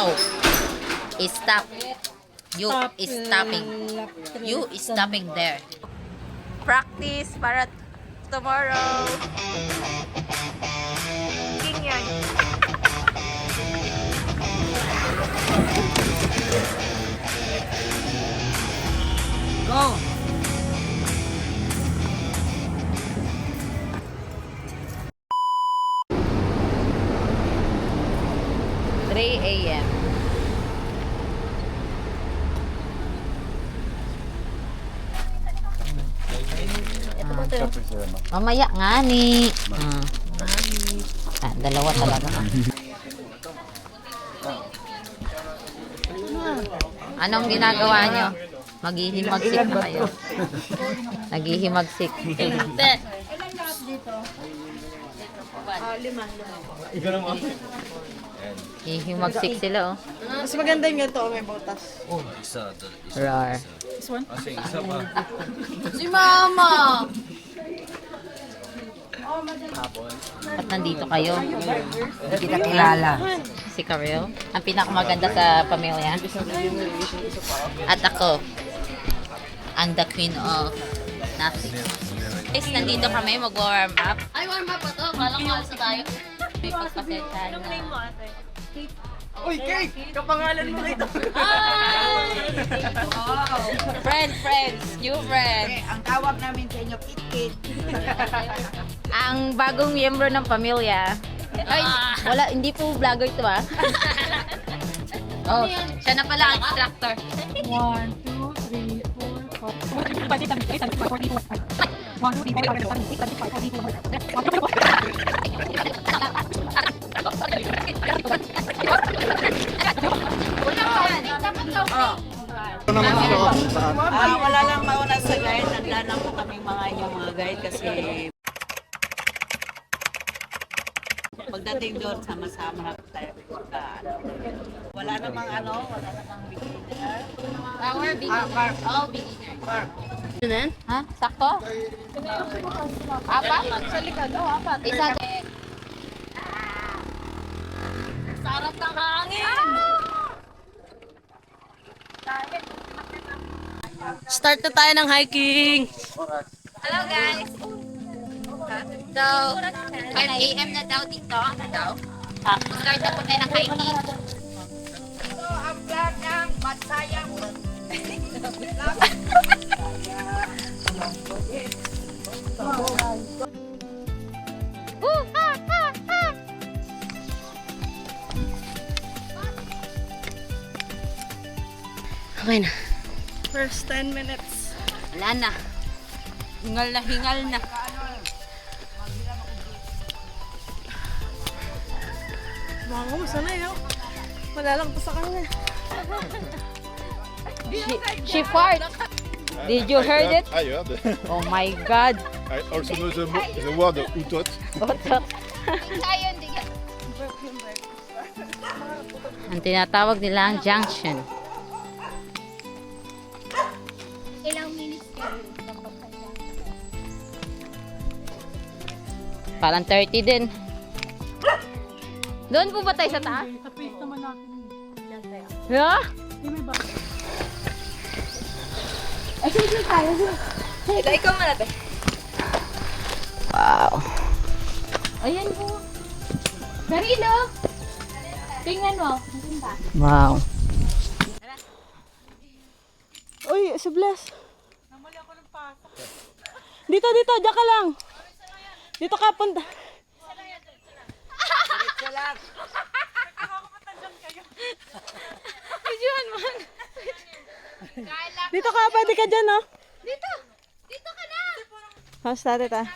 No. Stop. You is stopping. You is stopping there. Practice para tomorrow. King yan. Go! 3 a.m. Mamaya nga ni. Dalawa talaga. Anong ginagawa nyo? Maghihimagsik ba kayo? Naghihimagsik. Hihimagsik sila, oh. Mas maganda yung ganito, may botas. Rar. This one? Si Mama! Ba't nandito kayo? Hindi kita kilala. Si Karel, ang pinakamaganda sa pamilya. At ako, ang the queen of nothing. Guys, nandito kami, mag-warm up. Ay, warm up pa to. Kala ko alas na tayo. May pagpasensyahan na. Uy, Kate! Kapangalan mo ito! Friends, new friends. Ang tawag namin sa inyo, Kit-Kit. Ang bagong miyembro ng pamilya. Ay, wala, hindi po vlogger ito ah. Oh, siya na pala ang instructor. 1, 2, 3, 4, 5. 1, 2, 3, 4, Wala lang mauna sa guide. Handa na po kami mga inyong mga guide kasi pagdating doon, sama-sama na po tayo. Wala namang beginner. Our beginner. All beginner. Ha? Sakto? Apat? Sa likod. Oh, apat. Isa. Sarap ng hangin. Start na tayo ng hiking! Hello guys. So, 5 a.m. na daw dito. Ano daw? Start na po tayo ng hiking. Ito ang vlog ng Matsayang. Woo! Ha! Ha! Ha! Okay na. First 10 minutes. Wala na. Hingal na hingal na. Mga mo, sanay oh. Wala lang to sa kanya. She fart. Did you heard it? I heard. Oh my God. I also know the word utot. Ang tinatawag nila ang junction. Ilang minutes kayo? Parang 30 din. Doon po ba tayo sa taas? Sa place naman natin. Yeah? Ay, sige tayo. Ikaw muna tayo. Wow. Ayan po. Darilo! Tingnan mo. Maganda. Wow. Uy, si Bless. Namali ako ng pasok. Dito, diyan ka lang. Dito ka, punta. Diretso lang. Videohan mo. Dito ka, pwede ka dyan, no? Dito! Dito ka na! How's that, ta?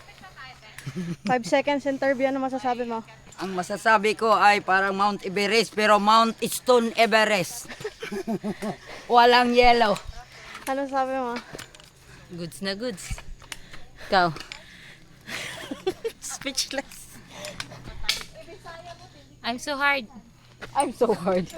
5 seconds interview, ano masasabi mo? Ang masasabi ko ay parang Mount Everest pero Mount Stone Everest. Walang yellow. Ano sabi mo? Goods na goods. Ikaw. Speechless. I'm so hard. I'm so hard.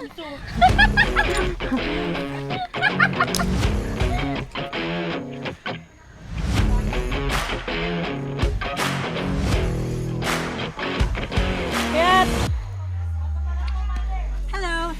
Kayat! Hello!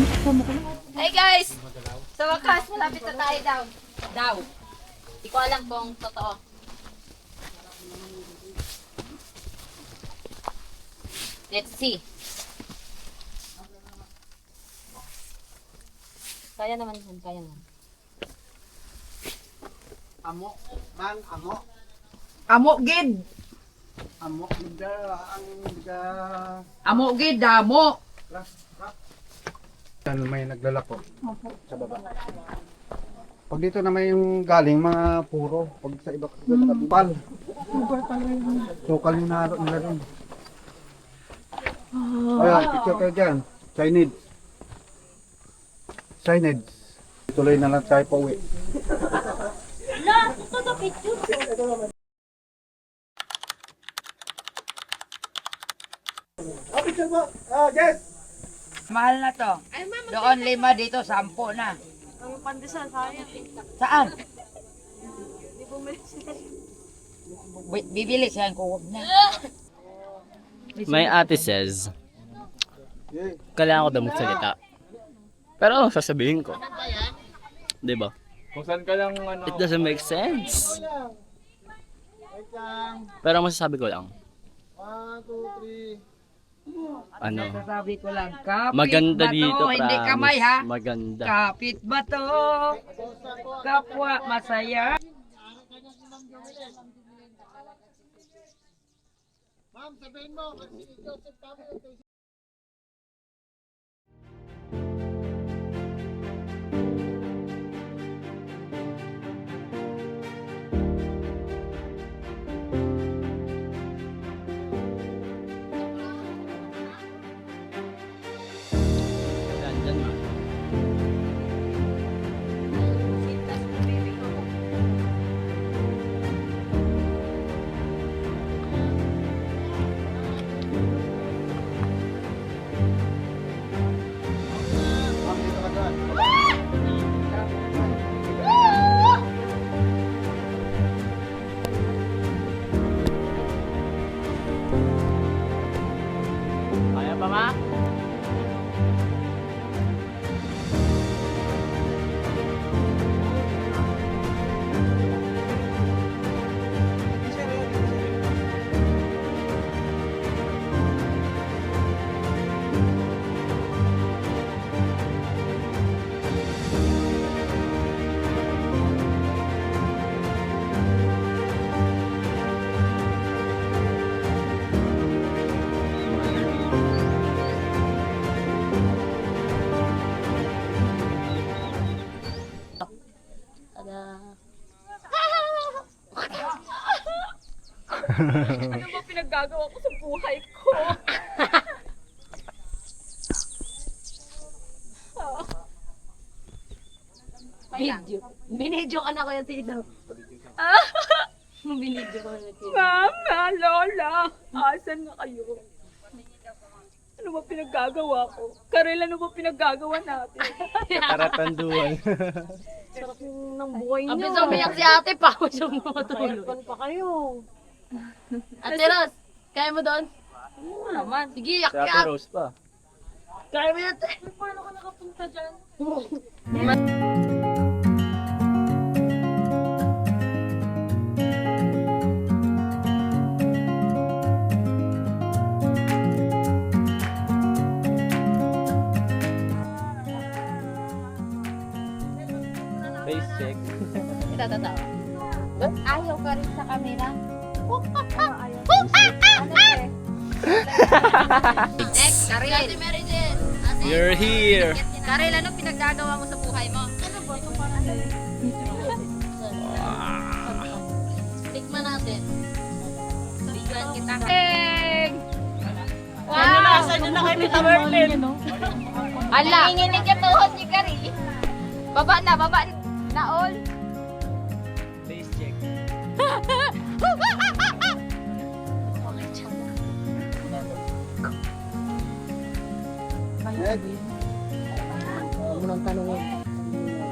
Hey guys! Sa wakas, malapit na tayo daw. Daw. Hindi ko alam kung totoo. Let's see. Kaya naman yan, kaya naman. Amo, man, amo. Amo gid. Amo, hindi, ang hindi. Amo gid, damo. Yan, may naglalako sa baba. Pag dito na may yung galing, mga puro. Pag sa iba, sa kabipal. Sukal yung naro nila rin. Ayan, picture kayo dyan. Chinese. Chinese. Tuloy na lang tayo pauwi. Mahal na to. Doon 5, dito 10 na. Ang pandesal, sayang. Saan? Bibili siya ko wag na. My ate says, kailangan ko daw magsalita. Pero ano sasabihin ko? Diba? Kung saan ka lang ano. It doesn't make sense. Pero ang masasabi ko lang, 1, 2, 3. ano, Sasabi ko lang, kapit maganda ba to? dito, Hindi promise. kamay ha. Maganda. Kapit ba to? Kapwa masaya. Yan, dyan, ma. Kaya pa, ma? Ano ba pinaggagawa ko sa buhay ko? Video. Binidyo ka na kuya Tito. Binidyo ka na Tito. Mama, Lola, asan na kayo? Ano ba pinaggagawa ko? Karel, ano ba pinaggagawa natin? Taratanduan. Sarap ng buhay Ang niyo. bisa umiyak si ate pa ako siya matulog. Aircon pa kayo. Ate Ros, kaya mo doon? Oo naman. Sige, yak Si Ate yak. Rose pa. Kaya mo yan. Paano ka nakapunta dyan? Face check. Ito. Ayaw ka rin sa camera. Next, Karel. Ate Mary Jane. You're here. Karel, ano pinaggagawa mo sa buhay mo? Ano ba? Ito parang tikman natin. Bigyan kita. Wow! Saan na kayo nila Merlin? Ala! Nanginginig yung tuhod ni Kari. Baba na all. Face check.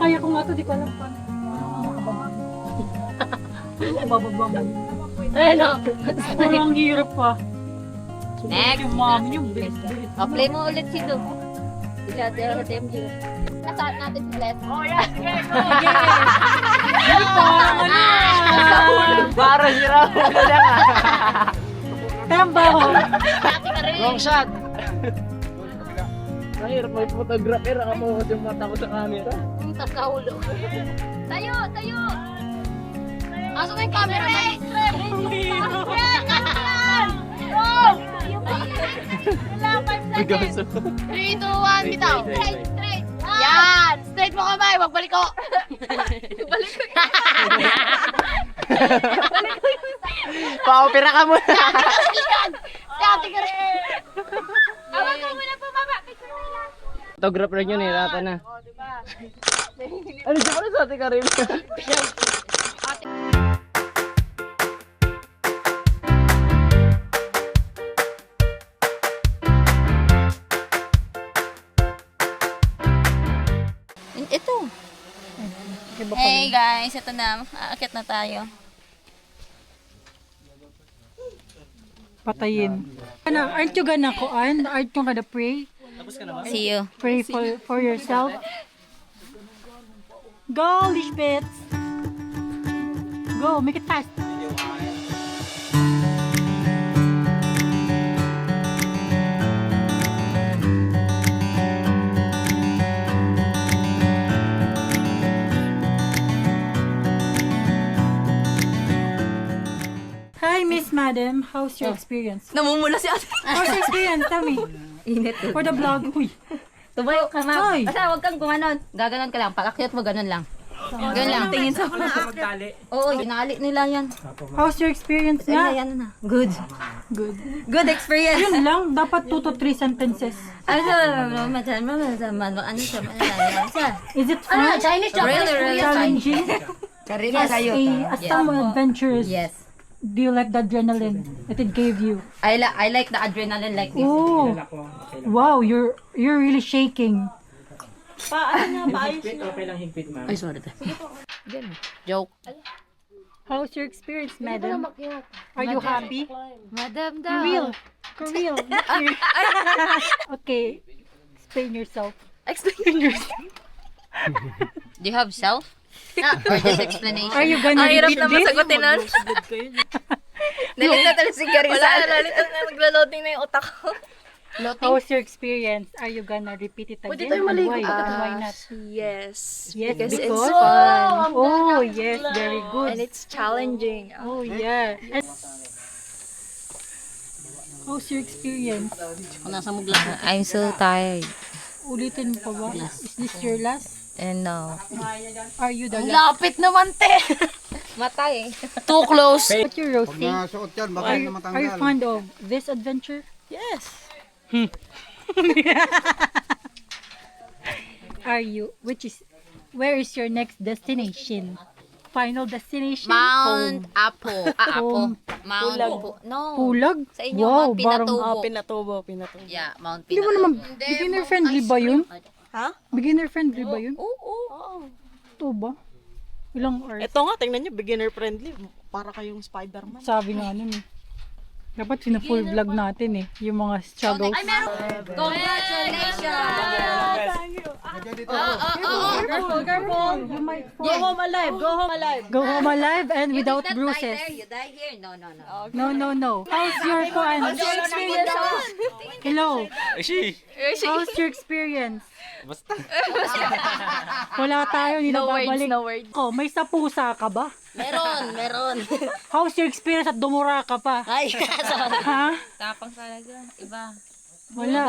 Kaya ko nga to, di ko alam pa. Bababa mo. Ano? Parang hirap pa. Next. Yung mami yung best. O, play mo ulit si Du. Nasaan natin si Les? Oh, Para si Raul na lang. Tambaho. Wrong shot. Mahirap may photographer. Nakamuhod yung mata ko sa camera. Tapos kahulog. Tayo! Tayo! Aso na yung camera na? Ikaw sa... 3, 2, 1, bitaw! Straight! Straight! Yan! Straight mo kamay! Wag baliko! Baliko yun! Pa-opera ka muna. Dati ka rin! Awag ka muna po, mama! Picture na lang! Photographer yun eh. Rata na. Ano dyan pala sa ating karim? Ito. Hey guys, ito na. Aakyat na tayo. Patayin. Ano, aren't you gonna kuan? Aren't you gonna pray? See you. Pray for yourself. Go, Lishbets! Go, make it fast. Hi, Miss Madam. How's your experience? Namumula si ate. How's your experience? Tell me. Init. For the vlog. Uy. Tumayo ka, ma'am. Hoy. Basta huwag kang gumanon. Gaganon ka lang. Pag-akyat mo, ganon lang. Ganon lang. Tingin sa... Oo, inali nila yan. How's your experience Ay, nga? yan na. Good. Good. Good experience. Yun lang. Dapat 2 to 3 sentences. Ano siya? Is it Ano? fun? Chinese job. Really Challenging? Karina As kayo. some adventures. Yes. Do you like the adrenaline that it gave you? I like the adrenaline like this. Oh. Wow, you're really shaking. Ay, sorry. Joke. How's your experience, madam? Are you happy? Madam For daw. real? For real? Okay. Explain yourself. Explain yourself. Do you have self? Or just explanation? Are you gonna repeat this? nun. Nalit na talaga si Karisa. Wala, nalit na naglo-loading na yung utak ko. How's your experience? Are you gonna repeat it again? And why? Why not? Yes, Yes, because because? it's fun Oh, yes, very good. and it's challenging. Oh, yeah. How's your experience? I'm so tired. Ulitin mo pa ba? Is this your last? And no. Are you the last? Lapit naman, te! Matay. Too close. What's your Pag Rosie? nasuot yan, baka Are yun you, na are you matanggal. fond of this adventure? Yes. Are you, where is your next destination? Final destination? Mount Home. Apo. Apo. Home. Mount Apo. No. Pulag? Sa inyo, Wow, Mount parang, Pinatubo. Pinatubo. Yeah, Mount hindi mo Pinatubo. naman, beginner friendly ba yun? Ha? Beginner friendly ba yun? Oo. Ito ba? Ilang hours? Ito nga, tingnan nyo, beginner friendly. Para kayong Spider-Man. Sabi nga nun eh. Dapat full vlog natin eh. Yung mga struggles. Congratulations! You might fall. Go home alive, go home alive. Go home alive and without bruises. You die here? No, no, no. No, no, no. How's your fun? Hello. How's your experience? Basta. Wala tayo, hindi na babalik. No words. Oh, may sapusa ka ba? Meron. How's your experience at dumura ka pa? Ay, sorry. Ha? Tapang talaga. Iba. Wala.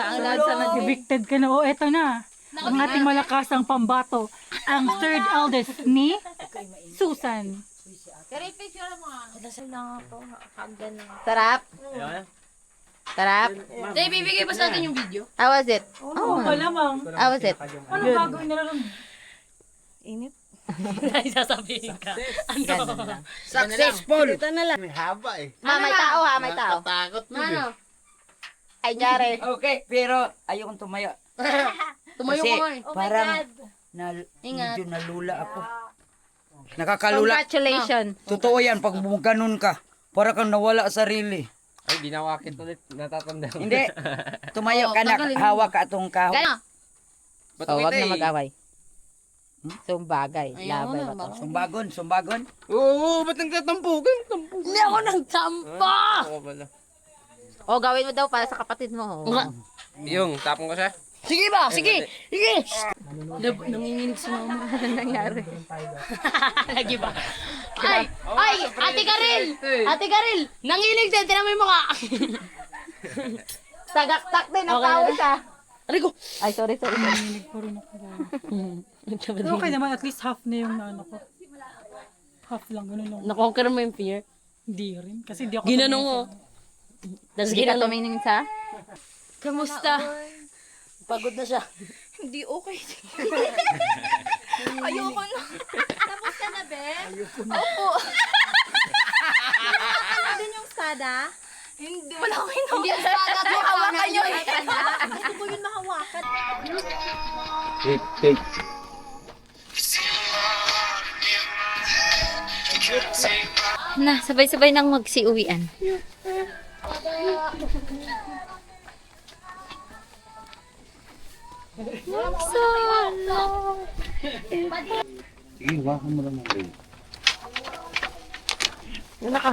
Evicted ka na. Oh, eto na. Ang ating malakasang pambato. Ang third eldest ni Susan. Sarap. Sarap. Dahil bibigay pa sa atin yung video. How was it? Oh, malamang. How was it? Ano gagawin nila ron? Successful. May haba eh. May tao ha, may tao. Takot mo eh. Ay, Jare. Okay, pero ayokong tumayo. Tumayo Kasi ko nga eh. parang Ingat. medyo nalula ako. Nakakalula. Congratulations. Totoo yan, pag ganun ka, para kang nawala sa sarili. Ay, di nawakit ulit. Natatanda. Hindi. Tumayo Oo, ka na, tanggalin mo. hawak ka atong kahoy. Gano? Oh, wag na mag-away. Sumbagay. Labay ba to? Sumbagon. Oo, ba't nagtatampugan? Tampugan. Hindi ako nagtampa! Oo pala. O, gawin mo daw para sa kapatid mo. Yung, tapon ko siya. Sige ba? Sige! Sige! Nanginginig si mama. Anong nangyari? Lagi ba? Ay! Ay! Ate Karil! Ate Karil! Nanginig din! Tinan mo yung mukha! Tagaktak din ang tao siya. Aray ko! Ay, sorry. Nanginig ko rin ako. Pero okay naman, at least half na yung ano ko. Half lang, ganun lang. Nakonquer mo yung fear. Hindi rin. Kasi hindi ako Ginanong mo. tumingin Tapos Hindi ka tumingin sa? Kamusta? Pagod na siya. Hindi okay. Ayoko na. Tapos ka na, be? Opo. Nakakala din yung stada? Hindi. Wala ko yun. Hindi yung stada. Hawakan nyo. Gusto ko yun mahawakan. Take. Na, sabay-sabay nang magsiuwian. Sige, hawakan mo lang ng ring. Una ka.